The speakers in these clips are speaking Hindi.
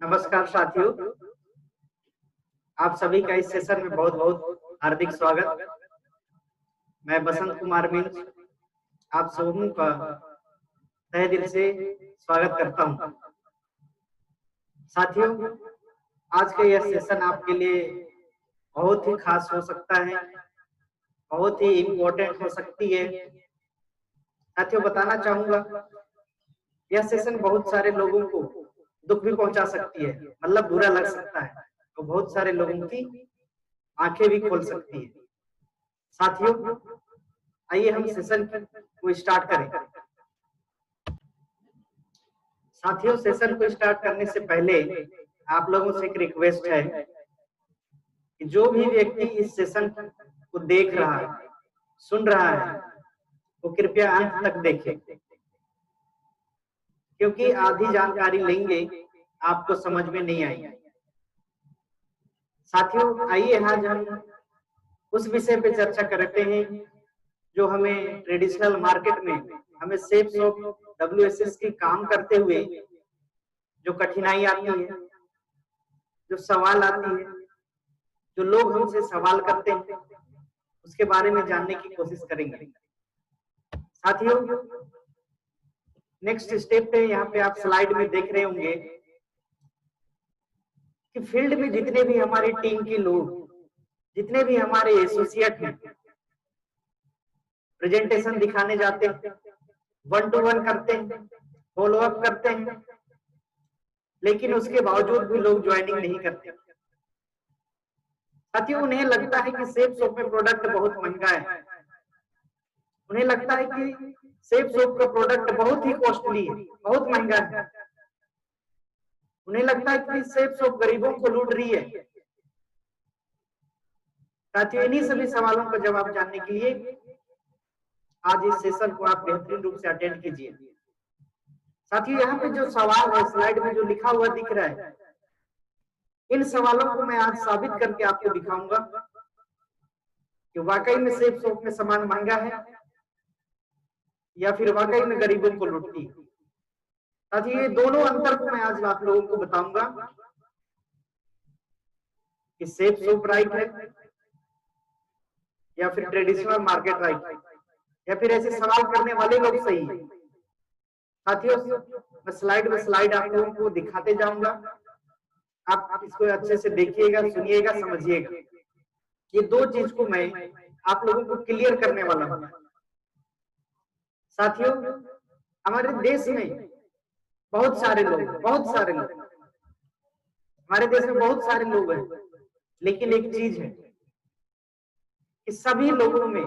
नमस्कार साथियों, आप सभी का इस सेशन में बहुत बहुत हार्दिक स्वागत। मैं बसंत कुमार मिंज आप सबों का तहे दिल से स्वागत करता हूं। साथियों, आज का यह सेशन आपके लिए बहुत ही खास हो सकता है, बहुत ही इम्पोर्टेंट हो सकती है। साथियों, बताना चाहूंगा यह सेशन बहुत सारे लोगों को दुख भी पहुंचा सकती है, मतलब बुरा लग सकता है, तो बहुत सारे लोगों की आंखें भी खोल सकती है। साथियों, आइए हम सेशन को स्टार्ट करें। साथियों, सेशन को स्टार्ट करने से पहले आप लोगों से एक रिक्वेस्ट है कि जो भी व्यक्ति इस सेशन को देख रहा है, सुन रहा है, वो कृपया अंत तक देखे, क्योंकि आधी जानकारी लेंगे आपको समझ में नहीं आएगी। साथियों, आइए आज हम उस विषय पे चर्चा करते हैं जो हमें ट्रेडिशनल मार्केट में हमें सेफ शॉप WSS की काम करते हुए जो कठिनाई आती है, जो सवाल आती है, जो लोग हमसे सवाल करते हैं, उसके बारे में जानने की कोशिश करेंगे। साथियों, नेक्स्ट स्टेप पे यहाँ पे आप स्लाइड में देख रहे होंगे कि फील्ड में जितने भी हमारी टीम के लोग, जितने भी हमारे एसोसिएट हैं, प्रेजेंटेशन दिखाने जाते हैं, 1 to 1 करते हैं, फॉलो अप करते हैं, लेकिन उसके बावजूद भी लोग ज्वाइनिंग नहीं करते। साथियों, उन्हें लगता है कि सेफ शॉप में प्रोडक्ट बहुत महंगा है, उन्हें लगता है कि सेफ शॉप का प्रोडक्ट बहुत ही कॉस्टली है, बहुत महंगा है। उन्हें लगता है कि सेफ शॉप गरीबों को लूट रही है। साथियों, इन्हीं सभी सवालों का जवाब जानने के लिए आज इस सेशन को आप बेहतरीन रूप से अटेंड कीजिए। साथियों, यहाँ पे जो सवाल है स्लाइड में जो लिखा हुआ दिख रहा है, इन सवालों को मैं आज साबित करके आपको दिखाऊंगा कि वाकई में सेफ शॉप में सामान महंगा है या फिर वाकई में गरीबों को लूटती है। साथियों, ये दोनों अंतर को मैं आज आप लोगों को बताऊंगा कि सेफ शॉप राइट है या फिर ट्रेडिशनल मार्केट राइट है, या फिर ऐसे सवाल करने वाले लोग सही है। साथियों, मैं स्लाइड आप लोगों को दिखाते जाऊंगा, आप इसको अच्छे से देखिएगा, सुनिएगा, समझिएगा। ये दो चीज को मैं आप लोगों को क्लियर करने वाला हूं। साथियों, हमारे देश में बहुत सारे लोग हमारे देश में बहुत सारे लोग हैं, लेकिन एक चीज है कि सभी लोगों में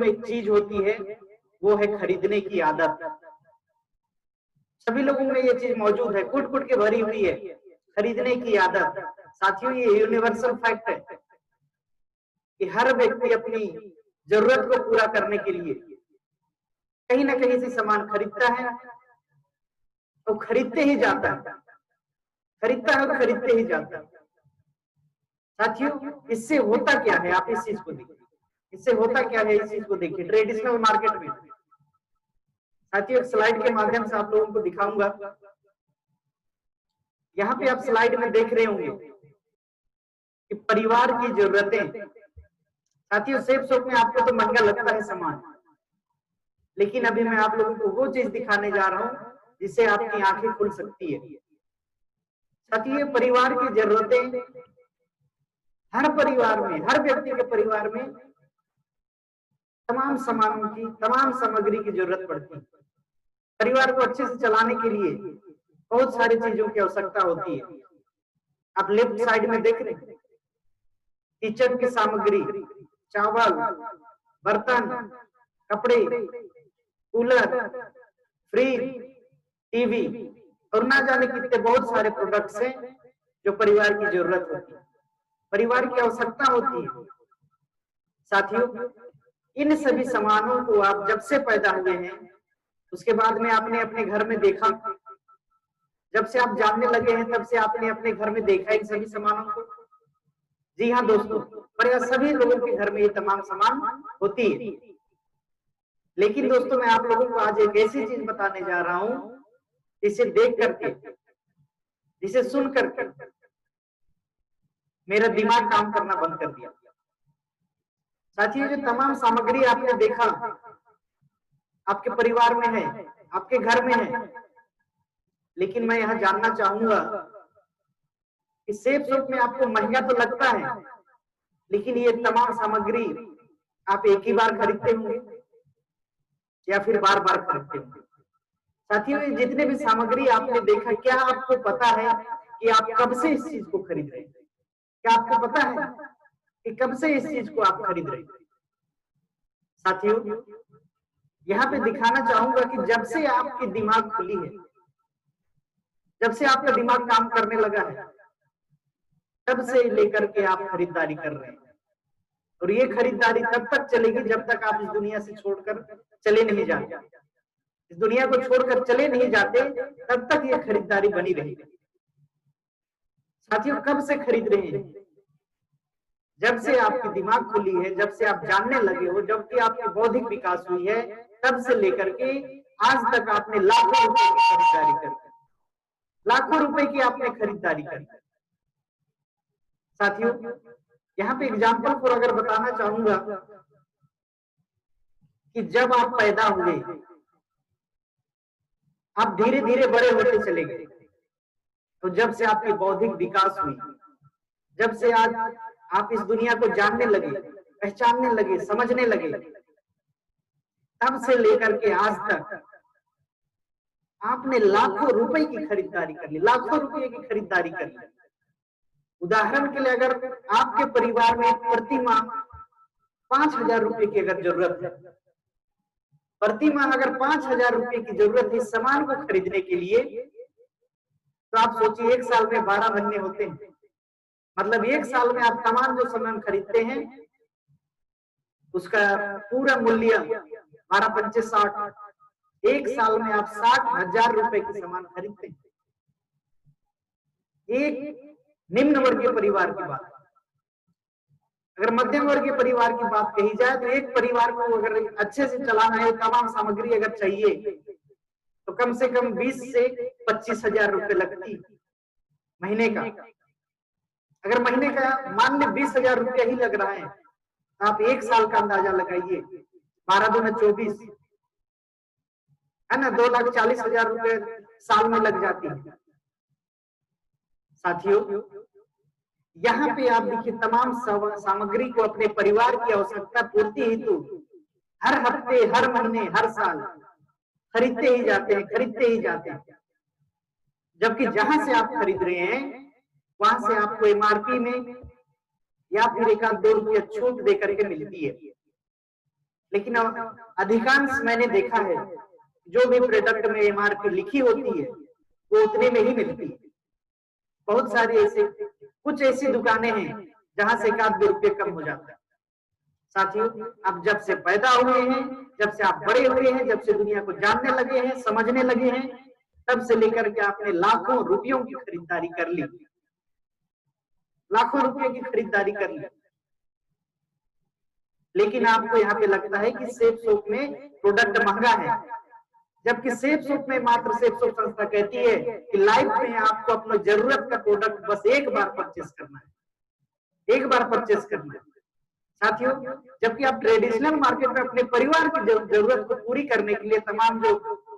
एक चीज होती है, वो है खरीदने की आदत। सभी लोगों में ये चीज मौजूद है, कुट कुट के भरी हुई है, खरीदने की आदत। साथियों, ये यूनिवर्सल फैक्ट है कि हर व्यक्ति अपनी जरूरत को पूरा करने के लिए कहीं ना कहीं से सामान खरीदता है, तो खरीदते ही जाता है, खरीदता है और खरीदते ही जाता है। साथियों, इससे होता क्या है, आप इस चीज को देखिए, इससे होता क्या है, इस चीज को देखिए। ट्रेडिशनल मार्केट में साथियों, स्लाइड के माध्यम से आप लोगों को दिखाऊंगा। यहाँ पे आप स्लाइड में देख रहे होंगे कि परिवार की जरूरतें। साथियों, सेफ शॉप में आपको तो महंगा लगता है सामान, लेकिन अभी मैं आप लोगों को वो चीज दिखाने जा रहा हूं जिससे आपकी आंखें खुल सकती है। साथियों, परिवार की जरूरतें, हर परिवार में, हर व्यक्ति के परिवार में तमाम सामानों की, तमाम सामग्री की जरूरत पड़ती है। परिवार को अच्छे से चलाने के लिए बहुत सारी चीजों की आवश्यकता होती है। आप लेफ्ट साइड में देख रहे हैं, किचन की सामग्री, चावल, बर्तन, कपड़े, कूलर, फ्रिज, टीवी और ना जाने कितने बहुत सारे प्रोडक्ट्स हैं जो परिवार की जरूरत होती है, परिवार की आवश्यकता होती है। साथियों, इन सभी सामानों को आप जब से पैदा हुए हैं, उसके बाद में आपने अपने घर में देखा, जब से आप जानने लगे हैं तब से आपने अपने घर में देखा इन सभी सामानों को। जी हाँ दोस्तों, परिवार सभी लोगों के घर में ये तमाम सामान होती है। लेकिन दोस्तों, मैं आप लोगों को आज एक ऐसी चीज बताने जा रहा हूं जिसे देख करके जिसे सुनकर मेरा दिमाग काम करना बंद कर दिया। साथियों, जो तमाम सामग्री आपने देखा आपके परिवार में है, आपके घर में है, लेकिन मैं यह जानना चाहूंगा कि सेफ शॉप में आपको महंगा तो लगता है, लेकिन ये तमाम सामग्री आप एक ही बार खरीदते होंगे या फिर बार बार खरीदते होंगे। साथियों, जितने भी सामग्री आपने देखा, क्या आपको पता है कि आप कब से इस चीज को खरीद रहे हैं? क्या आपको पता है कि कब से इस चीज को आप खरीद रहे हैं? साथियों, यहाँ पे दिखाना चाहूंगा कि जब से आपकी दिमाग खुली है, जब से आपका दिमाग काम करने लगा है, तब से लेकर के आप खरीदारी कर रहे हैं। और ये खरीदारी तब तक चलेगी जब तक आप इस दुनिया से छोड़कर चले नहीं जाते। इस दुनिया को छोड़कर चले नहीं जाते तब तक ये खरीदारी बनी रहेगी। साथियों, कब से खरीद रहे हैं? जब से आपकी दिमाग खुली है, जब से आप जानने लगे हो, जब कि आपकी बौद्धिक विकास हुई है, तब से लेकर के आज तक आपने लाखों रुपए की खरीदारी कर, लाखों रुपए की आपने खरीदारी कर। साथियों, यहाँ पे एग्जाम्पल फॉर अगर बताना चाहूंगा कि जब आप पैदा हुए, आप धीरे धीरे बड़े होते चले गए, तो जब से आपकी बौद्धिक विकास हुई, जब से आज आप इस दुनिया को जानने लगे, पहचानने लगे, समझने लगे, तब से लेकर के आज तक आपने लाखों रुपए की खरीदारी कर ली, लाखों रुपए की खरीदारी कर ली। उदाहरण के लिए अगर आपके परिवार में प्रति माह 5,000 रुपए की अगर जरूरत है, प्रति माह अगर 5,000 रुपए की जरूरत है सामान को खरीदने के लिए, तो आप सोचिए 1 साल में 12 महीने होते हैं, मतलब 1 साल में आप तमाम जो सामान खरीदते हैं उसका पूरा मूल्य 12×5 = 60। 1 साल में आप 60,000 रुपए की सामान खरीदते हैं। एक निम्न वर्गीय परिवार की बात, अगर मध्यम वर्गीय परिवार की बात कही जाए तो एक परिवार को अगर अच्छे से चलाना है, तमाम सामग्री अगर चाहिए, तो कम से कम 20 से 25,000 रुपए लगती महीने का। अगर महीने का मान ली 20,000 रुपया ही लग रहा है, तो आप 1 साल का अंदाजा लगाइए, 12×2 = 24 है ना, 2,40,000 रुपए साल में लग जाती है। साथियों, यहाँ पे आप देखिए तमाम सामग्री को अपने परिवार की आवश्यकता पूर्ति हेतु हर हफ्ते, हर महीने, हर साल खरीदते ही जाते हैं, खरीदते ही जाते हैं। जबकि जहां से आप खरीद रहे हैं वहां से आपको एमआरपी में या फिर 1-2 रुपया छूट देकर के मिलती है। लेकिन अधिकांश मैंने देखा है जो भी प्रोडक्ट में एमआरपी लिखी होती है वो उतने में ही मिलती है। बहुत सारी ऐसे कुछ ऐसी दुकानें हैं जहां से 1-2 रुपये कम हो जाता है। साथियों, आप जब से पैदा हुए हैं, जब से आप बड़े हुए हैं, जब से दुनिया को जानने लगे हैं, समझने लगे हैं, तब से लेकर के आपने लाखों रुपयों की खरीदारी कर ली, लाखों रुपए की खरीदारी कर ली। लेकिन आपको यहाँ पे लगता है कि सेफ शॉप में प्रोडक्ट महंगा है, जबकि सेफ शॉप में मात्र सेफ शॉप संस्था कहती है कि लाइफ में आपको अपनी जरूरत का प्रोडक्ट बस एक बार परचेस करना है, एक बार परचेस करना है। साथियों, जबकि आप ट्रेडिशनल मार्केट में अपने परिवार की जरूरत को पूरी करने के लिए तमाम जो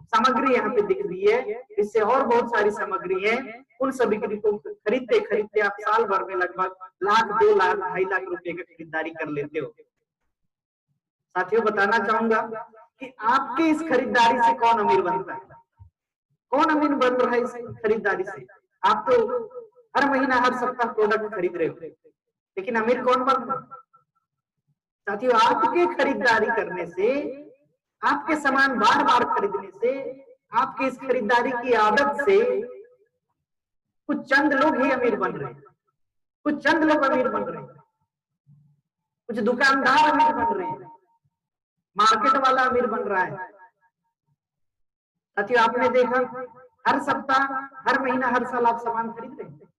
सामग्री यहाँ पे दिख रही है, इससे और बहुत सारी सामग्री है, उन सभी को खरीदते खरीदते आप साल भर में लगभग 1,00,000, 2 लाख, 2.5 लाख रुपए की खरीदारी कर लेते हो। साथियों, बताना चाहूंगा कि आपके इस खरीदारी से कौन अमीर बनता है? कौन अमीर बन रहा है इस खरीदारी से? आप तो हर महीना, हर सप्ताह प्रोडक्ट खरीद रहे हो, लेकिन अमीर कौन बन रहा है? साथियों, आपके खरीदारी करने से, आपके सामान बार बार खरीदने से, आपकी इस खरीदारी की आदत से कुछ चंद लोग ही अमीर बन रहे हैं, कुछ चंद लोग अमीर बन रहे हैं, कुछ दुकानदार अमीर बन रहे हैं, मार्केट वाला अमीर बन रहा है। साथियों, आपने देखा हर सप्ताह, हर महीना, हर साल आप सामान खरीद रहे हैं,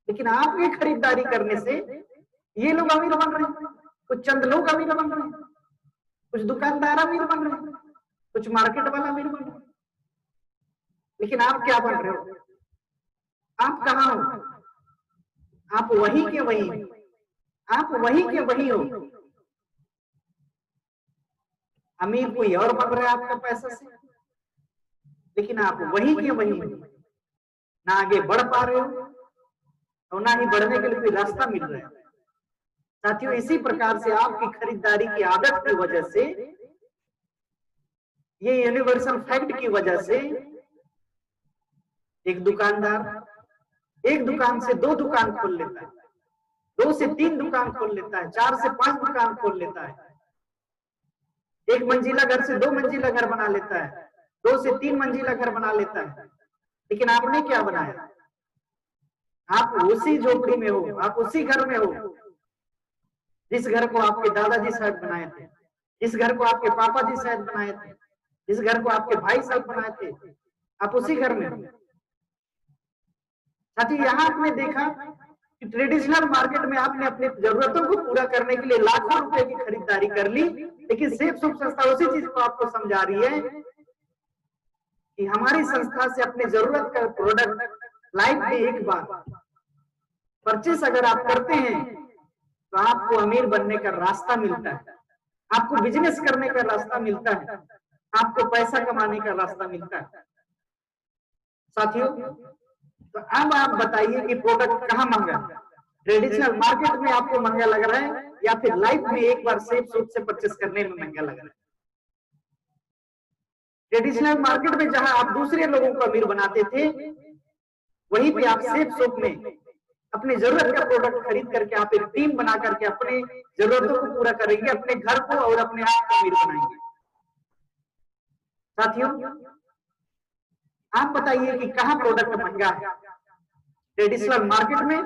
लेकिन आपकी खरीदारी करने से ये लोग अमीर बन रहे हैं, कुछ चंद लोग अमीर बन रहे हैं, कुछ दुकानदार अमीर बन रहे हैं, कुछ मार्केट वाला अमीर बन रहे हैं। लेकिन आप क्या बन रहे हो? आप कहाँ हो? आप वही के वही, आप वही के वही हो। अमीर कोई और बन रहा है आपका पैसा से, लेकिन आप वही के वही हो। ना आगे बढ़ पा रहे हो और ना ही बढ़ने के लिए कोई रास्ता मिल रहा है। साथियों, इसी प्रकार से आपकी खरीदारी की आदत की वजह से, ये यूनिवर्सल फैक्ट की वजह से, एक दुकानदार एक दुकान से 2 दुकान खोल लेता है, 2 से 3 दुकान खोल लेता है, 4 से 5 दुकान खोल लेता है, 1 मंजिला घर से 2 मंजिला घर बना लेता है, 2 से 3 मंजिला घर बना लेता है। लेकिन आपने क्या बनाया? आप उसी झोपड़ी में हो, आप उसी घर में हो जिस घर को आपके दादाजी शायद बनाए थे, जिस घर को आपके पापा जी शायद बनाए थे, जिस घर को आपके भाई साहब बनाए थे, आप उसी घर में हो। साथियों, यहाँ आपने देखा कि ट्रेडिशनल मार्केट में आपने अपनी जरूरतों को पूरा करने के लिए लाखों रुपए की खरीदारी कर ली, लेकिन सेफ सुख संस्था उसी चीज को आपको समझा रही है कि हमारी संस्था से अपनी जरूरत का प्रोडक्ट लाइफ में एक बार परचेस अगर आप करते हैं तो आपको अमीर बनने का रास्ता मिलता है, आपको बिजनेस करने का रास्ता मिलता है, आपको पैसा कमाने का रास्ता मिलता है। साथियों, तो अब आप बताइए कि प्रोडक्ट कहाँ महंगा है? ट्रेडिशनल मार्केट में आपको महंगा लग रहा है या फिर लाइफ में एक बार सेफ सूट से परचेस करने में महंगा लग रहा है? ट्रेडिशनल मार्केट में जहां आप दूसरे लोगों को अमीर बनाते थे, वहीं पे आप सेफ सूट में अपनी जरूरत का प्रोडक्ट खरीद करके आप एक टीम बना करके अपने जरूरतों को पूरा करेंगे, अपने घर को और अपने आप को अमीर बनाएंगे। साथियों, आप बताइए कि कहां प्रोडक्ट महंगा है, ट्रेडिशनल मार्केट में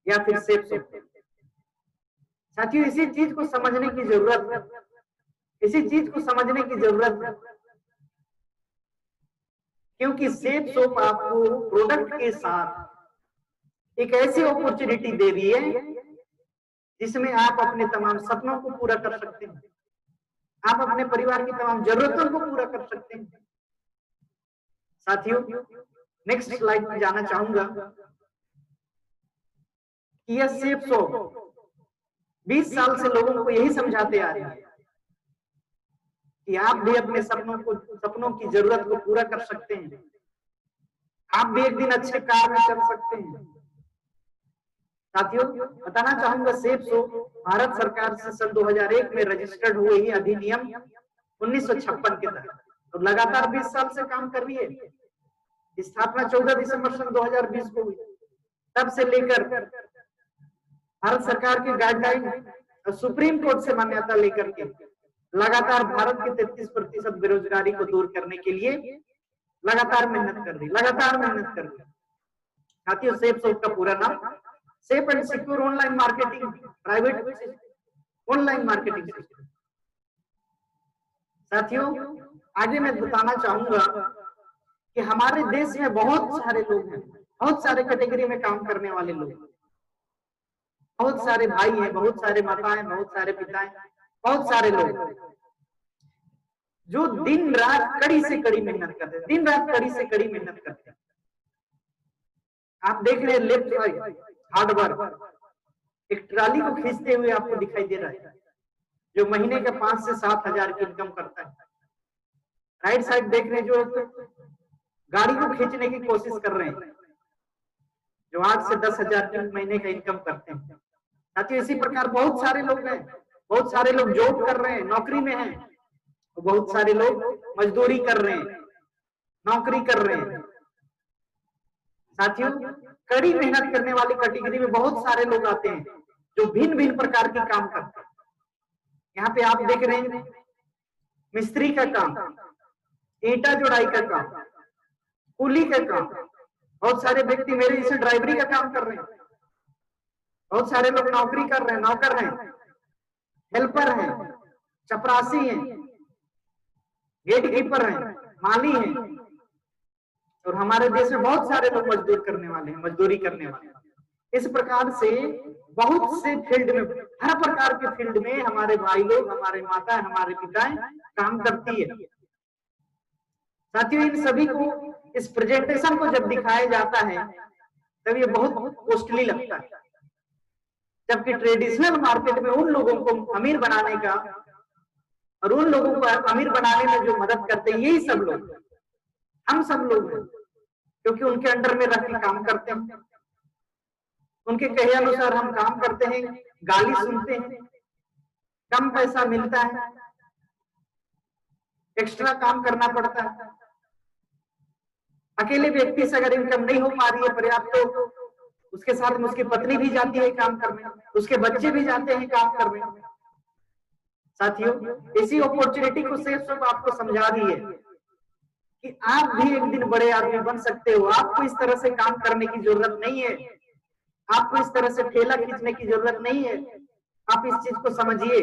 या फिर सेफ सूट? साथियों, इसी चीज को समझने की जरूरत है, इसी चीज को समझने की जरूरत है, क्योंकि सेफ सोप आपको प्रोडक्ट के साथ एक ऐसी अपॉर्चुनिटी दे रही है जिसमें आप अपने तमाम सपनों को पूरा कर सकते हैं, आप अपने परिवार की तमाम जरूरतों को पूरा कर सकते हैं। साथियों, नेक्स्ट स्लाइड में जाना चाहूंगा कि यह सेफ सोप 20 साल से लोगों को यही समझाते आ रहे हैं कि आप भी अपने सपनों की जरूरत को पूरा कर सकते हैं, आप भी एक दिन अच्छे कार में चल सकते हैं। साथियों, बताना चाहूंगा सेफ सोप भारत सरकार से सन 2001 में रजिस्टर्ड हुए ही अधिनियम 1956 के तहत और लगातार 20 साल से काम कर रही है। स्थापना 14 दिसंबर सन 2020 को हुई। तब से लेकर भारत सरकार के गाइडलाइन और सुप्रीम कोर्ट से मान्यता लेकर के लगातार भारत के 33% बेरोजगारी को दूर करने के लिए लगातार मेहनत कर रही। साथियों, सेफ सोप का पूरा नाम safe and secure online marketing private online marketing system. साथियों, आगे मैं बताना चाहूंगा कि हमारे देश में बहुत सारे लोग हैं, बहुत सारे कैटेगरी में काम करने वाले लोग, बहुत सारे भाई हैं, बहुत सारे माताएं, बहुत सारे पिताएं, बहुत सारे लोग जो दिन रात कड़ी से कड़ी मेहनत करते हैं, दिन रात कड़ी से कड़ी मेहनत करते हैं। आप देख रहे हैं लेफ्ट साइड हार्ड वर्क, एक ट्राली को खींचते हुए आपको दिखाई दे रहा है जो महीने का 5 से 7 हजार की इनकम करता है। राइट साइड देख रहे हैं जो गाड़ी को खींचने की कोशिश कर रहे हैं जो 8 से 10 हजार की महीने का इनकम करते हैं। साथियों, इसी प्रकार बहुत सारे लोग हैं, बहुत सारे लोग जॉब कर रहे हैं, नौकरी में हैं, बहुत सारे लोग मजदूरी कर रहे हैं, नौकरी कर रहे हैं। साथियों, कड़ी मेहनत करने वाली कैटेगरी में बहुत सारे लोग आते हैं जो भिन्न भिन्न प्रकार के काम करते हैं। यहाँ पे आप देख रहे हैं मिस्त्री का काम, ईंटा जोड़ाई का काम, कुली का काम, बहुत सारे व्यक्ति मेरे जैसे ड्राइवरी का काम कर रहे हैं, बहुत सारे लोग नौकरी कर रहे हैं, नौकर हैं, हेल्पर हैं, चपरासी हैं, गेट कीपर हैं, माली हैं, और हमारे देश में बहुत सारे लोग मजदूर करने वाले हैं, मजदूरी करने वाले हैं। इस प्रकार से बहुत से फील्ड में, हर प्रकार के फील्ड में हमारे भाई लोग, हमारे माता, हमारे पिताएं काम करती है। साथियों, इन सभी को इस प्रेजेंटेशन को जब दिखाया जाता है तब ये बहुत कॉस्टली लगता है। जबकि ट्रेडिशनल मार्केट में उन लोगों को अमीर बनाने का और उन लोगों को अमीर बनाने में जो मदद करते हैं यही सब लोग, हम सब लोग हैं, क्योंकि उनके अंडर में रख के काम करते हैं, उनके कहे अनुसार हम काम करते हैं, गाली सुनते हैं, कम पैसा मिलता है, एक्स्ट्रा काम करना पड़ता है। अकेले व्यक्ति से अगर इनकम नहीं हो पा रही है पर्याप्त, तो उसके साथ में उसकी पत्नी भी जाती है काम करने, उसके बच्चे भी जाते हैं काम करने। साथियों, इसी अपॉर्चुनिटी को सेफ आपको समझा रही है कि आप भी एक दिन बड़े आदमी बन सकते हो। आपको इस तरह से काम करने की जरूरत नहीं है, आपको इस तरह से ठेला खींचने की जरूरत नहीं है। आप इस चीज को समझिए।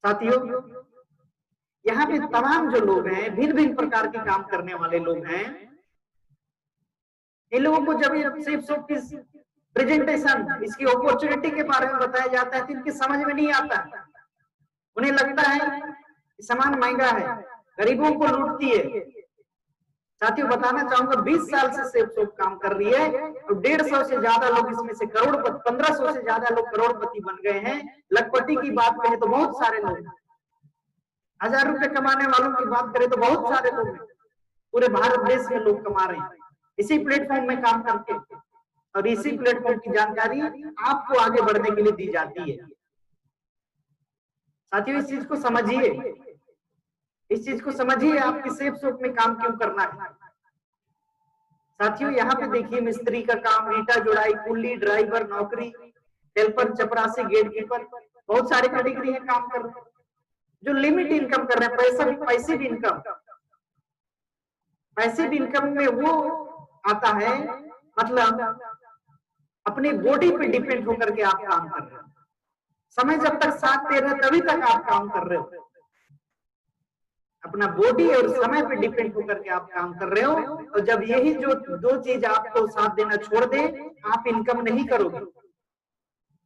साथियों, यहाँ पे तमाम जो लोग हैं, भिन्न भिन्न प्रकार के काम करने वाले लोग हैं, इन लोगों को जब ये सेफ शॉप की प्रेजेंटेशन, इसकी अपॉर्चुनिटी के बारे में बताया जाता है तो इनकी समझ में नहीं आता। उन्हें लगता है कि सामान महंगा है, गरीबों को लूटती है। साथियों, बताना चाहूंगा 20 साल से सेफ शॉप काम कर रही है और 150 से ज्यादा लोग इसमें से करोड़पति, 1500 से ज्यादा लोग करोड़पति बन गए हैं। लखपति की बात करें तो बहुत सारे लोग, 1000 रुपए कमाने वालों की बात करें तो बहुत सारे लोग हैं। पूरे भारत देश में लोग कमा रहे हैं इसी प्लेटफॉर्म में काम करके, और इसी प्लेटफॉर्म की जानकारी आपको आगे बढ़ने के लिए दी जाती है। साथियों, इस चीज को समझिए, इस चीज को समझिए, आपकी सेफ शॉप में काम क्यों करना है। साथियों, यहाँ पे देखिए, मिस्त्री का काम, ईंटा जुड़ाई, कुल्ली, ड्राइवर, नौकरी, हेल्पर, चपरासी, गेट कीपर, बहुत सारी कैटेगरी है काम कर रहे हैं जो लिमिट इनकम कर रहे हैं। पैसिव इनकम, पैसिव इनकम में वो आता है, मतलब अपनी बॉडी पे डिपेंड होकर के आप काम कर रहे हो। समय जब तक साथ दे रहे तभी तक आप काम कर रहे हो। अपना बॉडी और समय पे डिपेंड होकर के आप काम कर रहे हो, और जब यही जो दो चीज आपको साथ देना छोड़ दे, आप इनकम नहीं करोगे।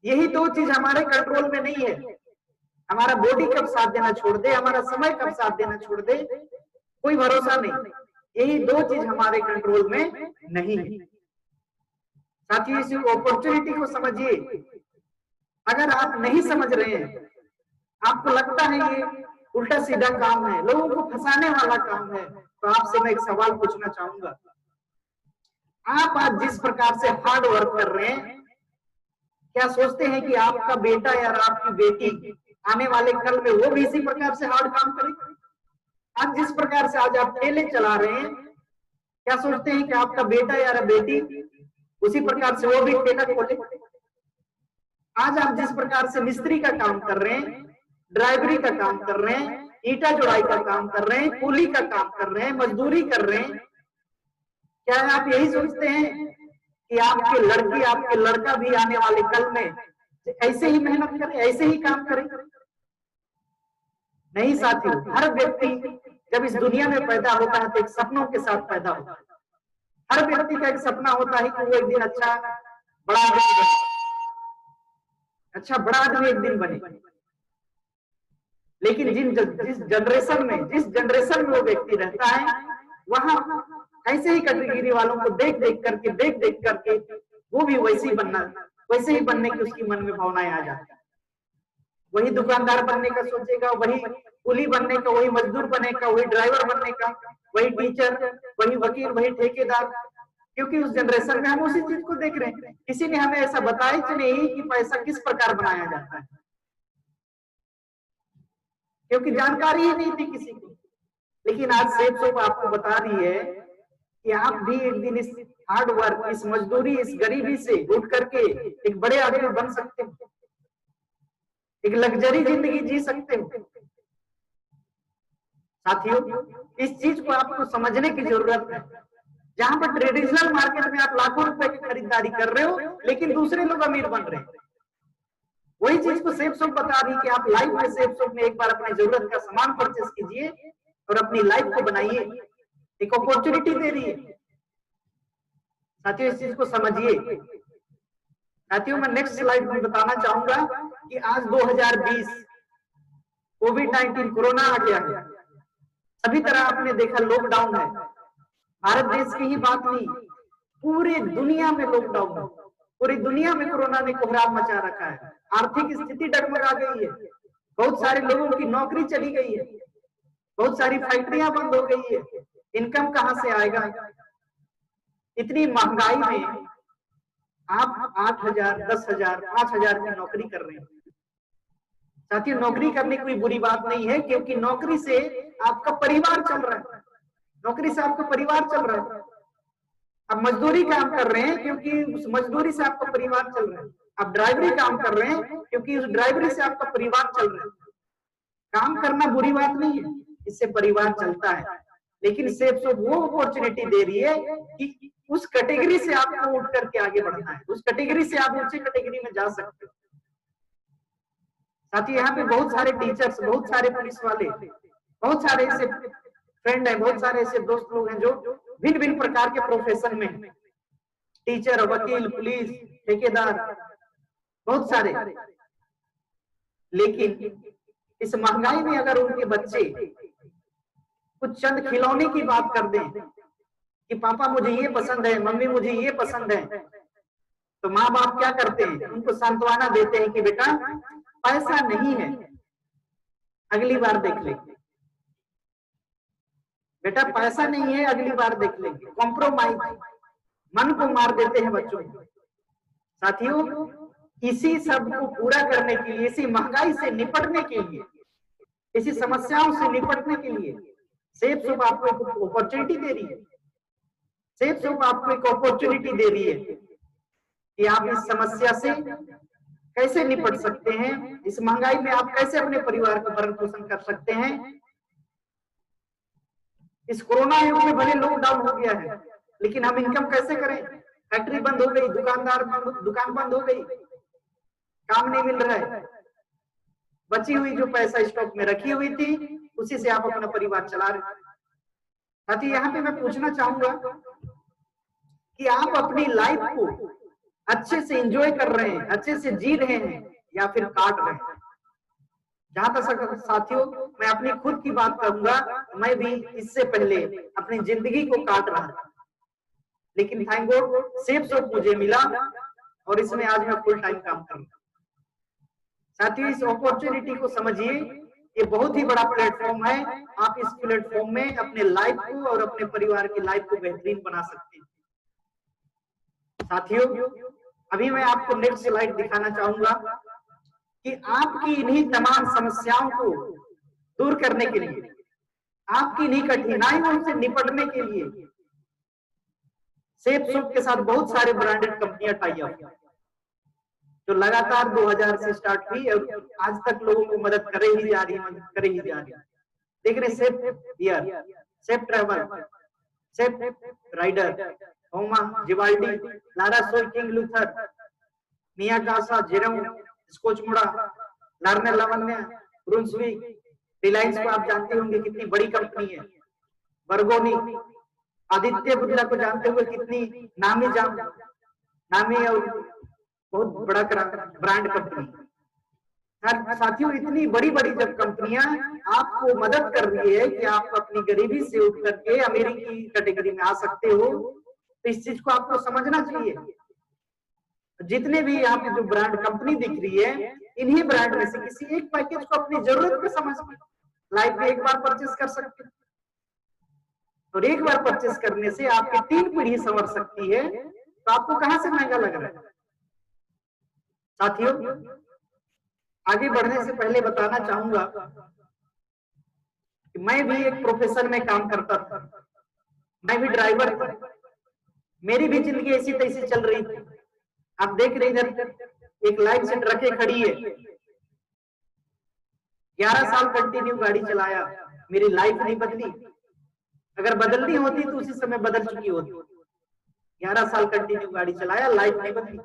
यही दो चीज हमारे कंट्रोल में नहीं है। हमारा बॉडी कब साथ देना छोड़ दे, हमारा समय कब साथ देना छोड़ दे, कोई भरोसा नहीं। यही दो चीज हमारे कंट्रोल में नहीं है। साथियों, इस अपॉर्चुनिटी को समझिए। अगर आप नहीं समझ रहे हैं, आपको लगता है ये उल्टा सीधा काम है, लोगों को फंसाने वाला काम है, तो आपसे मैं एक सवाल पूछना चाहूंगा। आप आज जिस प्रकार से हार्ड वर्क कर रहे हैं, क्या सोचते हैं कि आपका बेटा या आपकी बेटी आने वाले कल में वो भी इसी प्रकार से हार्ड काम करेगा? आज जिस प्रकार से आज आप ठेले चला रहे हैं, क्या सोचते हैं कि आपका बेटा या बेटी उसी प्रकार से वो भी ठेला खोले? आज आप जिस प्रकार से मिस्त्री का काम कर रहे हैं, ड्राइवरी का काम कर रहे हैं, ईंटा जुड़ाई का काम कर रहे हैं, कूली का काम कर रहे हैं, मजदूरी कर रहे हैं, क्या आप यही सोचते हैं कि आपके लड़की, आपके लड़का भी आने वाले कल में ऐसे ही मेहनत करे, ऐसे ही काम करे? नहीं साथियों, हर व्यक्ति जब इस दुनिया में पैदा होता है तो एक सपनों के साथ पैदा होता है। हर व्यक्ति का एक सपना होता है कि वो एक दिन अच्छा बड़ा आदमी बने, अच्छा बड़ा आदमी एक दिन बने। लेकिन जिस जनरेशन में वो व्यक्ति रहता है, वहां ऐसे ही कैटेगरी वालों को देख देख करके वो भी वैसे ही बनने की उसकी मन में भावनाएं आ जाती है। वही दुकानदार बनने का सोचेगा, वही कुली बनने का, वही मजदूर बनेगा, वही ड्राइवर बनने का, वही टीचर, वही वकील, वही ठेकेदार। क्योंकि उस जनरेशन में हम उसी चीज को देख रहे हैं। किसी ने हमें ऐसा बताया कि नहीं कि पैसा किस प्रकार बनाया जाता है, क्योंकि जानकारी ही नहीं थी किसी को। लेकिन आज सेफ शॉप आपको बता रही है कि आप भी एक दिन इस हार्ड वर्क, इस मजदूरी, इस गरीबी से उठ करके एक बड़े आदमी बन सकते हो, एक लग्जरी जिंदगी जी सकते हो। साथियों, इस चीज को आपको समझने की जरूरत है। जहां पर ट्रेडिशनल मार्केट में आप लाखों रुपए की खरीदारी कर रहे हो, लेकिन दूसरे लोग अमीर बन रहे हैं, वही चीज को सेफ शॉप बता रही है कि आप लाइफ में सेफ शॉप में एक बार अपनी जरूरत का सामान परचेस कीजिए और अपनी लाइफ को बनाइए। एक अपॉर्चुनिटी दे रही है। साथियों, इस चीज को समझिए। साथियों, मैं नेक्स्ट स्लाइड में बताना चाहूंगा कि आज 2020 कोविड-19 कोरोना आ गया है। सभी तरह आपने देखा लॉकडाउन है। भारत देश की ही बात नहीं, पूरी दुनिया में लॉकडाउन, पूरी दुनिया में कोरोना ने कोहराम मचा रखा है, आर्थिक स्थिति डगमगा गई है, बहुत सारे लोगों की नौकरी चली गई है, बहुत सारी फैक्ट्रियां बंद हो गई है, इनकम कहां से आएगा? इतनी महंगाई में आप 8,000, 10,000, 5,000 की नौकरी कर रहे हैं। साथियों, नौकरी करने कोई बुरी बात नहीं है, क्योंकि नौकरी से आपका परिवार चल रहा है, नौकरी से आपका परिवार चल रहा है। आप मजदूरी काम कर रहे हैं क्योंकि उस मजदूरी से आपका परिवार चल रहा है। आप ड्राइवरी काम कर रहे हैं क्योंकि उस ड्राइवरी से आपका परिवार चल रहा है। काम करना बुरी बात नहीं है, इससे परिवार चलता है, लेकिन सेफ सो वो अपॉर्चुनिटी दे रही है कि उस कैटेगरी से आपको उठ करके आगे बढ़ना है, उस कैटेगरी से आप ऊंची कैटेगरी में जा सकते हो। साथ ही यहाँ पे बहुत सारे टीचर्स, बहुत सारे पुलिस वाले, बहुत सारे ऐसे फ्रेंड है, बहुत सारे ऐसे दोस्त लोग हैं जो भिन्न भिन्न प्रकार के प्रोफेशन में, टीचर, वकील, पुलिस, ठेकेदार, बहुत सारे। लेकिन इस महंगाई में अगर उनके बच्चे कुछ चंद खिलौने की बात कर दें कि पापा मुझे ये पसंद है, मम्मी मुझे ये पसंद है, तो माँ बाप क्या करते हैं? उनको सांत्वना देते हैं कि बेटा पैसा नहीं है, अगली बार देख लेंगे, बेटा पैसा नहीं है, अगली बार देख लेंगे। कॉम्प्रोमाइज, मन को मार देते हैं बच्चों को। साथियों, इसी सब को पूरा करने के लिए, इसी महंगाई से निपटने के लिए, इसी समस्याओं से निपटने के लिए सेफ सुप आपको एक अपॉर्चुनिटी दे रही है। सेफ सुप आपको एक अपॉर्चुनिटी दे रही है कि आप इस समस्या से कैसे निपट सकते हैं, इस महंगाई में आप कैसे अपने परिवार को भरण पोषण कर सकते हैं। इस कोरोना युग में भले लॉकडाउन हो गया है, लेकिन हम इनकम कैसे करें? फैक्ट्री बंद हो गई, दुकान बंद हो गई, काम नहीं मिल रहा है, बची हुई जो पैसा स्टॉक में रखी हुई थी उसी से आप अपना परिवार चला रहे। साथ ही यहाँ पे मैं पूछना चाहूंगा कि आप अपनी लाइफ को अच्छे से एंजॉय कर रहे हैं, अच्छे से जी रहे हैं, या फिर काट रहे हैं? जहां तक साथियों मैं अपनी खुद की बात करूंगा, मैं भी इससे पहले अपनी जिंदगी को काट रहा था, लेकिन थैंक गॉड सेफ सोप मुझे मिला और इसमें आज मैं फुल टाइम काम कर रहा हूं। साथियों, इस अपॉर्चुनिटी को समझिए, ये बहुत ही बड़ा प्लेटफॉर्म है। आप इस प्लेटफॉर्म में अपने लाइफ को और अपने परिवार की लाइफ को बेहतरीन बना सकते हैं। साथियों, अभी मैं आपको नेक्स्ट स्लाइड दिखाना चाहूंगा कि आपकी इन्हीं तमाम समस्याओं को दूर करने के लिए, आपकी इन्हीं कठिनाइयों से निपटने के लिए सेफ सुप के साथ बहुत सारे ब्रांडेड कंपनियां टाई अप जो लगातार 2000 से स्टार्ट हुई और आज तक लोगों को मदद कर ही जा रही है, मदद कर ही जा रही है। देख रहे safe air, safe travel, safe rider, होमा, जिवाल्डी, लारा सोल, किंग लूथर, मियाकासा, जेरोम, स्कॉचमुड़ा, लार्ने लावण्य, ब्रुंसविक, रिलायंस को आप जानते होंगे कितनी बड़ी कंपनी है, बर्गोनी, आदित्य बिरला को जानते हुए कितनी नामी और बहुत बड़ा ब्रांड कंपनी। साथियों, इतनी बड़ी बड़ी जब कंपनियां आपको मदद कर रही है कि आप अपनी गरीबी से उठ करके अमेरिकी कैटेगरी में आ सकते हो, तो इस चीज को आपको समझना चाहिए। जितने भी यहाँ पे जो ब्रांड कंपनी दिख रही है, इन्हीं ब्रांड में से किसी एक पैकेज को अपनी जरूरत पे समझ के लाइफ में एक बार परचेस कर सकते हैं, और एक बार परचेस करने से आपकी 3 पीढ़ी संवर सकती है, तो आपको कहां से महंगा लग रहा है? साथियों, आगे बढ़ने से पहले बताना चाहूंगा कि मैं भी एक प्रोफेशन में काम करता था, मैं भी ड्राइवर था, मेरी भी जिंदगी ऐसी तैसी चल रही थी। आप देख रहे इधर एक लाइन से ट्रकें खड़ी है, 11 साल कंटिन्यू गाड़ी चलाया, मेरी लाइफ नहीं बदली। अगर बदलनी होती तो उसी समय बदल चुकी होती। 11 साल कंटिन्यू गाड़ी चलाया, लाइफ नहीं बदली।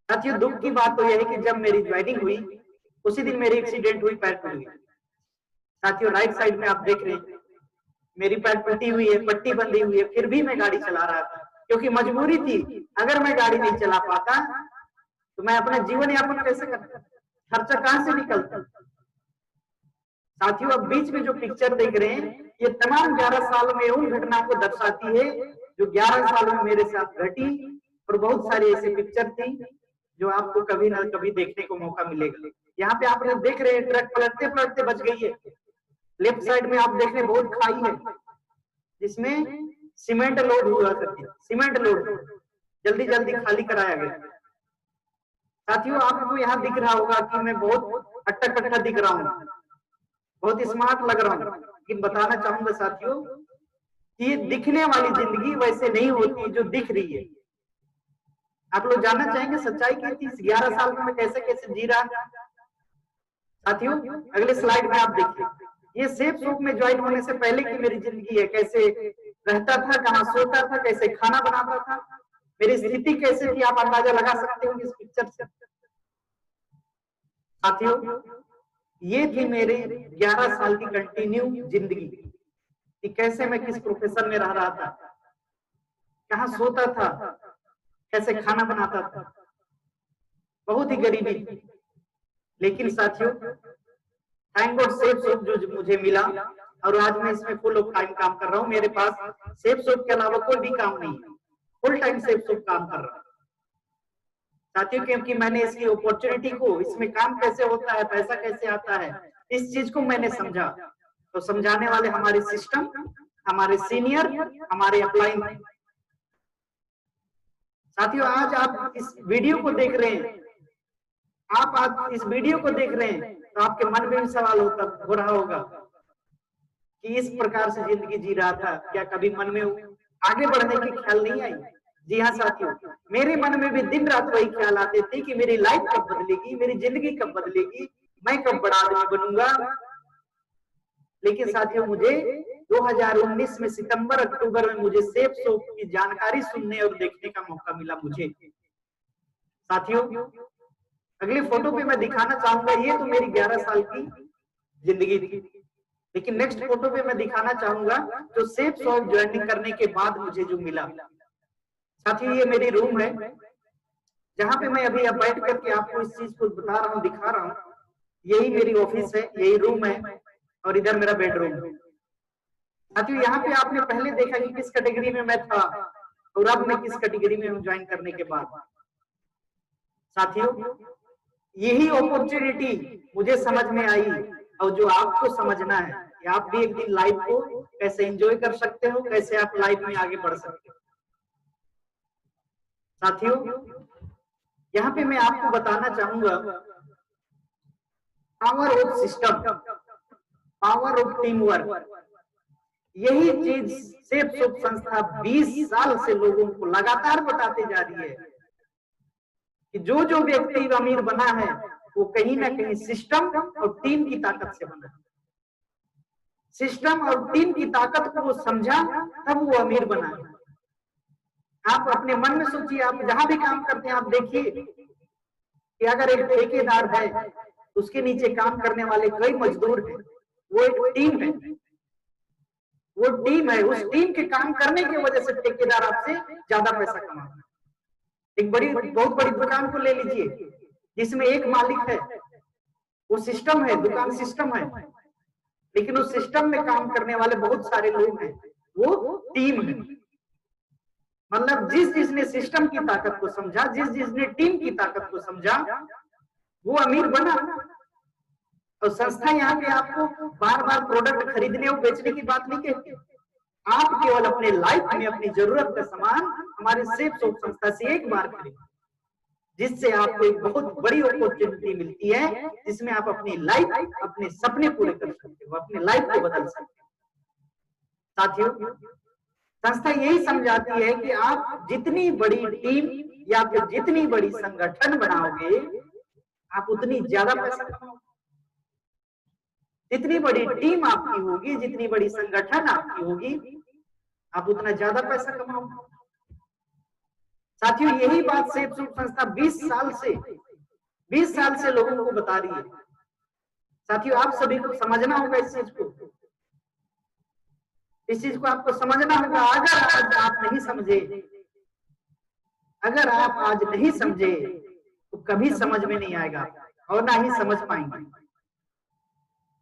साथियों, दुख की बात तो यह है कि जब मेरी ज्वाइनिंग हुई उसी दिन मेरी एक्सीडेंट हुई, पैर टूट गई। साथियों, राइट साइड में आप देख रहे हैं मेरी पैर टूटी हुई है, पट्टी बंधी हुई है, फिर भी मैं गाड़ी चला रहा था क्योंकि मजबूरी थी। अगर मैं गाड़ी नहीं चला पाता तो मैं अपना जीवन यापन कैसे करता, खर्चा कहां से निकलता? साथियों, अब बीच में जो पिक्चर देख रहे हैं ये तमाम 11 साल में उन घटनाओं को दर्शाती है जो 11 साल में मेरे साथ घटी, और बहुत सारी ऐसी पिक्चर थी जो आपको कभी ना कभी देखने को मौका मिलेगा। यहाँ पे आपने देख रहे हैं ट्रक पलटते पलटते बच गई है। लेफ्ट साइड में आप देख रहे हैं बहुत खाई है जिसमें सीमेंट लोड हुआ करती, सीमेंट लोड जल्दी जल्दी खाली कराया गया। साथियों आपको यहाँ दिख रहा होगा कि मैं बहुत अट्टा कट्टा दिख रहा हूँ, बहुत स्मार्ट लग रहा हूँ, लेकिन बताना चाहूंगा साथियों कि ये दिखने वाली जिंदगी वैसे नहीं होती जो दिख रही है। आप लोग जानना चाहेंगे सच्चाई क्या थी 11 साल में मैं कैसे कैसे जी रहा था। साथियों अगले स्लाइड में आप देखिए, ये सेफ सोप में ज्वाइन होने से पहले की मेरी जिंदगी है, कैसे रहता था, कहाँ सोता था, कैसे खाना बनाता था, मेरी स्थिति कैसे थी, आप अंदाजा लगा सकते हो इस पिक्चर से। साथियों ये थी मेरे 11 साल की कंटिन्यू जिंदगी कि कैसे मैं किस प्रोफेशन में रह रहा था, कहाँ सोता था, कैसे खाना बनाता था, बहुत ही गरीबी थी। लेकिन साथियों थैंक गॉड सेफ सोप जो मुझे मिला, और आज मैं इसमें फुल ऑफ टाइम काम कर रहा हूँ। मेरे पास सेफ सोप के अलावा कोई भी काम नहीं, फुल टाइम सेफ सोप काम कर रहा हूँ साथियों, क्योंकि मैंने इसकी अपॉर्चुनिटी को, इसमें काम कैसे होता है, पैसा कैसे आता है, इस चीज को मैंने समझा। तो समझाने वाले हमारे सिस्टम, हमारे सीनियर, हमारे अपलाइन। साथियों आज आप इस वीडियो को देख रहे हैं, आप आज इस वीडियो को देख रहे हैं तो आपके मन में भी सवाल हो रहा होगा कि इस प्रकार से जिंदगी जी रहा था, क्या कभी मन में आगे बढ़ने की ख्याल नहीं आई? जी हाँ साथियों, मेरे मन में भी दिन रात वही ख्याल आते थे कि मेरी लाइफ कब बदलेगी, मेरी जिंदगी कब बदलेगी, मैं कब बड़ा आदमी बनूंगा। लेकिन साथियों मुझे 2019 में सितंबर अक्टूबर में मुझे सेफ सोप की जानकारी सुनने और देखने का मौका मिला मुझे। साथियों अगली फोटो पे मैं दिखाना चाहूंगा, ये तो मेरी 11 साल की जिंदगी थी, लेकिन नेक्स्ट फोटो पे मैं दिखाना चाहूंगा जो सेफ सोप ज्वाइनिंग करने के बाद मुझे जो मिला। साथियों ये मेरी रूम है जहां पे मैं अभी अब बैठ करके आपको इस चीज को बता रहा हूँ, दिखा रहा हूँ। यही मेरी ऑफिस है, यही रूम है, और इधर मेरा बेडरूम है। साथियों यहाँ पे आपने पहले देखा कि किस कैटेगरी में मैं था और अब मैं किस कैटेगरी में हूँ ज्वाइन करने के बाद। साथियों यही अपॉर्चुनिटी मुझे समझ में आई, और जो आपको समझना है कि आप भी एक दिन लाइफ को कैसे एंजॉय कर सकते हो, कैसे आप लाइफ में आगे बढ़ सकते हो। साथियों यहाँ पे मैं आपको बताना चाहूंगा power of system, power of team work. यही चीज सेफ सोप संस्था 20 साल से लोगों को लगातार बताते जा रही है कि जो जो व्यक्ति अमीर बना है वो कहीं ना कहीं सिस्टम और टीम की ताकत से बना है। सिस्टम और टीम की ताकत को वो समझा तब वो अमीर बना है। आप अपने मन में सोचिए, आप जहां भी काम करते हैं आप देखिए कि अगर एक ठेकेदार है उसके नीचे काम करने वाले कई मजदूर हैं, वो एक टीम है, वो टीम है। उस टीम के काम करने की वजह से ठेकेदार आपसे ज्यादा पैसा कमाता है। एक बहुत बड़ी दुकान को ले लीजिए जिसमें एक मालिक है, वो सिस्टम है, दुकान सिस्टम है, लेकिन उस सिस्टम में काम करने वाले बहुत सारे लोग हैं, वो टीम है। मतलब जिसने सिस्टम की ताकत को समझा, जिसने टीम की ताकत को समझा वो अमीर बना। और संस्था यहाँ पे आपको बार बार प्रोडक्ट खरीदने और बेचने की बात नहीं कहती, आप केवल अपने लाइफ में अपनी जरूरत का सामान हमारे सेफ सोप संस्था से एक बार खरीदें, जिससे आपको एक बहुत बड़ी अपॉर्चुनिटी मिलती है, जिसमें आप अपनी लाइफ, अपने सपने पूरे कर सकते हो, अपने लाइफ को बदल सकते हो। साथियों संस्था यही समझाती है कि आप जितनी बड़ी टीम या फिर जितनी बड़ी संगठन बनाओगे आप उतनी ज्यादा पैसा कमाओगे। जितनी बड़ी टीम आपकी होगी, जितनी बड़ी संगठन आपकी होगी, आप उतना ज्यादा पैसा कमाओगे। साथियों यही बात सेफ सोप संस्था 20 साल से लोगों को बता रही है। साथियों आप सभी को समझना होगा इस चीज को, इस चीज को आपको समझना होगा। अगर आज आप नहीं समझे, अगर आप आज नहीं समझे तो कभी समझ में नहीं आएगा और ना ही समझ पाएंगे।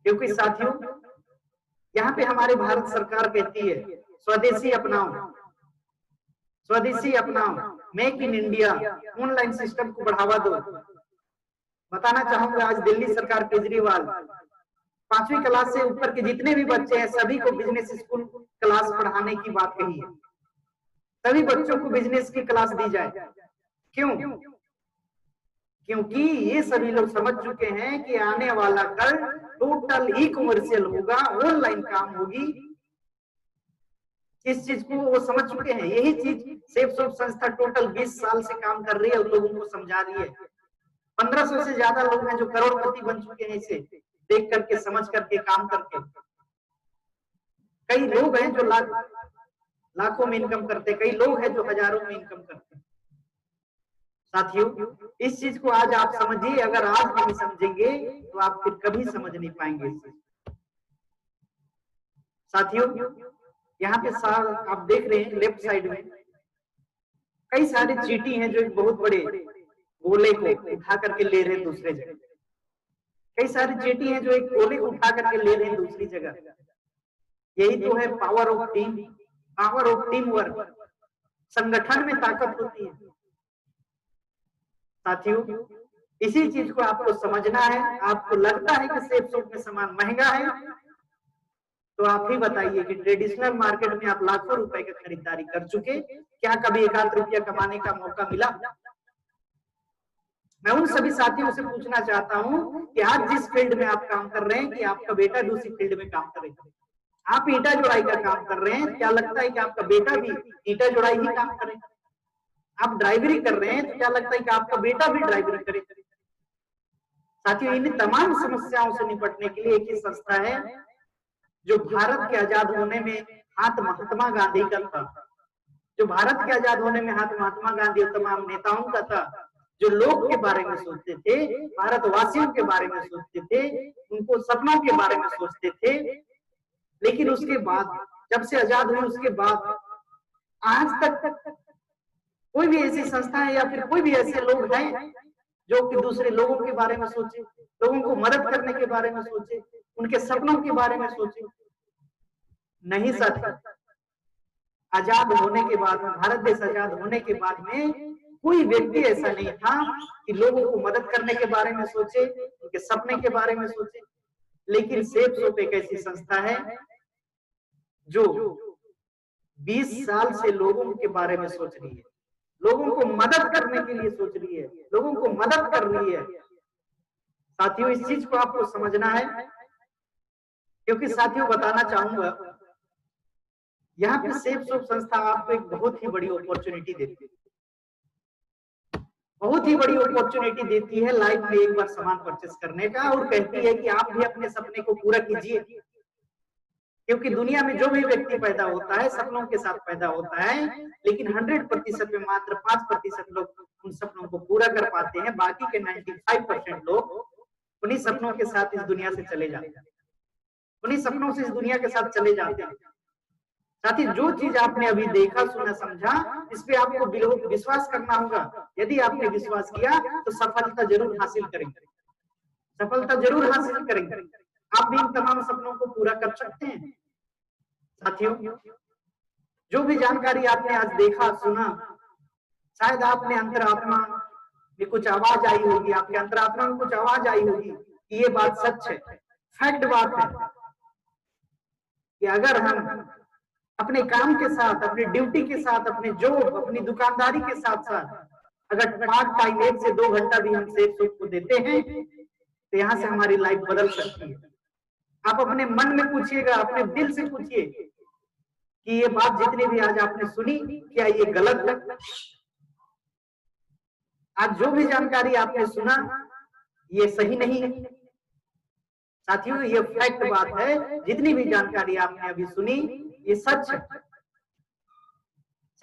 क्योंकि साथियों यहाँ पे हमारे भारत सरकार कहती है स्वदेशी अपनाओ, स्वदेशी अपनाओ, make in India, online system को बढ़ावा दो। बताना चाहूंगा आज दिल्ली सरकार केजरीवाल 5वीं क्लास से ऊपर के जितने भी बच्चे हैं सभी को बिजनेस स्कूल क्लास पढ़ाने की बात कही है। सभी बच्चों को बिजनेस की क्लास दी जाए। क्यों? क्योंकि ये सभी लोग समझ चुके हैं कि आने वाला कल टोटल ई कमर्शियल होगा, ऑनलाइन काम होगी। इस चीज को वो समझ चुके हैं। यही चीज सेफसॉफ्ट संस्था टोटल 20 साल से काम कर रही है और लोगों को समझा रही है। 1500 से ज्यादा लोग हैं जो करोड़पति बन चुके हैं इसे देख करके, समझ करके, काम करके। कई लोग हैं जो लाखों में इनकम करते, कई लोग हैं जो हजारों में इनकम करते। साथियों, इस चीज को आज आप समझिए। अगर आज नहीं समझेंगे तो आप फिर कभी समझ नहीं पाएंगे इस चीज। साथियों, यहाँ पे आप देख रहे हैं लेफ्ट साइड में कई सारे चींटी हैं जो एक बहुत बड़े गोले को उठा करके ले रहे हैं दूसरे जगह। कई सारे चींटी हैं जो एक गोले को उठा करके ले रहे हैं दूसरी जगह। यही तो है power of team, power of team work. संगठन में ताकत होती है। साथियों, इसी चीज को आपको समझना है। आपको लगता है कि सेफसॉफ्ट में सामान महंगा है, तो आप ही बताइए कि ट्रेडिशनल मार्केट में आप लाखों रुपए की खरीदारी कर चुके, क्या कभी 1 रुपया कमाने का मौका मिला? मैं उन सभी साथियों से पूछना चाहता हूं कि आज जिस फील्ड में आप काम कर रहे हैं कि आपका बेटा दूसरी फील्ड में काम करे। आप ईंटा जोड़ाई का काम कर रहे हैं, क्या लगता है कि आपका बेटा भी ईंटा जोड़ाई ही काम करे? आप ड्राइवरी कर रहे हैं तो क्या लगता है कि आपका बेटा भी ड्राइवरी करे? साथियों, इन तमाम समस्याओं से निपटने के लिए एक ही संस्था है जो भारत के आजाद होने में हाथ महात्मा गांधी का था, जो भारत के आजाद होने में हाथ महात्मा गांधी और तमाम नेताओं का था, जो लोग के बारे में सोचते थे, भारतवासियों के बारे में सोचते थे, उनको सपनों के बारे में सोचते थे। लेकिन उसके बाद, जब से आजाद हुए उसके बाद आज तक कोई भी ऐसी संस्था है या फिर कोई भी ऐसे लोग हैं जो कि दूसरे लोगों के बारे में सोचे, लोगों को मदद करने के बारे में सोचे, उनके सपनों के बारे में सोचे? नहीं साथी, आजाद होने के बाद, भारत देश आजाद होने के बाद में कोई व्यक्ति ऐसा नहीं था कि लोगों को मदद करने के बारे में सोचे, उनके सपने के बारे में सोचे। लेकिन सेफसॉफ्ट एक ऐसी संस्था है जो 20 साल से लोगों के बारे में सोच रही है, लोगों को मदद करने के लिए सोच रही है, लोगों को मदद कर रही है। साथियों, इस चीज को आपको समझना है, क्योंकि साथियों बताना चाहूंगा, यहाँ पे सेफसॉफ्ट संस्था आपको एक बहुत ही बड़ी अपॉर्चुनिटी देती है, बहुत ही बड़ी अपॉर्चुनिटी देती है लाइफ में एक बार सामान परचेस करने का, और कहती है कि आप भी अपने सपने को पूरा कीजिए। क्योंकि दुनिया में जो भी व्यक्ति पैदा होता है सपनों के साथ पैदा होता है, लेकिन 100% में मात्र 5% लोग उन सपनों को पूरा कर पाते हैं। बाकी के 95% लोग उन्हीं सपनों के साथ इस दुनिया से चले जाते हैं, उन्हीं सपनों से इस दुनिया के साथ चले जाते हैं। साथ ही जो चीज आपने अभी देखा, सुना, समझा, इस पे आपको विश्वास करना होगा। यदि आपने विश्वास किया तो सफलता जरूर हासिल करेंगे, सफलता जरूर हासिल करेंगे। आप भी इन तमाम सपनों को पूरा कर सकते हैं। साथियों, जो भी जानकारी आपने आज देखा, सुना, शायद आपने अंतरात्मा में कुछ आवाज आई होगी, आपके अंतरात्मा में कुछ आवाज आई होगी कि ये बात सच है, फैक्ट बात है कि अगर हम अपने काम के साथ, अपनी ड्यूटी के साथ, अपने जॉब, अपनी दुकानदारी के साथ साथ अगर पार्ट टाइम 1 से 2 घंटा भी हम सेफसॉफ्ट को देते हैं तो यहाँ से हमारी लाइफ बदल सकती है। आप अपने मन में पूछिएगा, अपने दिल से पूछिए कि ये बात जितनी भी आज आपने सुनी, क्या ये गलत है? आज जो भी जानकारी आपने सुना ये सही नहीं है। साथियों, ये फैक्ट बात है, जितनी भी जानकारी आपने अभी सुनी ये सच है।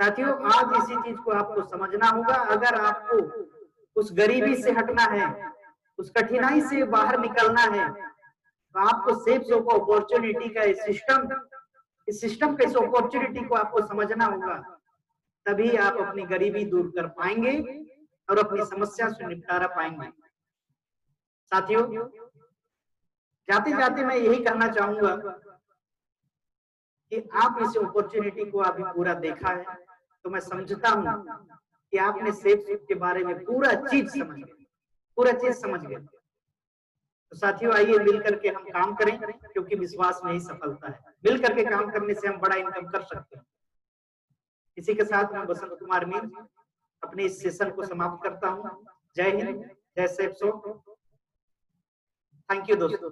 साथियों, आज इसी चीज को आपको समझना होगा। अगर आपको उस गरीबी से हटना है, उस कठिनाई से बाहर निकलना है, तो आपको सेफसॉफ्ट अपॉर्चुनिटी का इस सिस्टम का इस अपॉर्चुनिटी को आपको समझना होगा। तभी आप अपनी गरीबी दूर कर पाएंगे और अपनी समस्या से निपटारा पाएंगे। साथियों, जाते जाते मैं यही कहना चाहूंगा कि आप इस अपॉर्चुनिटी को अभी पूरा देखा है तो मैं समझता हूँ कि आपने सेफ के बारे में पूरा चीज समझ गए। तो साथियों, आइए मिल करके हम काम करें, क्योंकि विश्वास में ही सफलता है। मिल करके काम करने से हम बड़ा इनकम कर सकते हैं। इसी के साथ मैं बसंत कुमार मीर अपने इस सेशन को समाप्त करता हूँ। जय हिंद, जय सेफ। थैंक यू दोस्तों।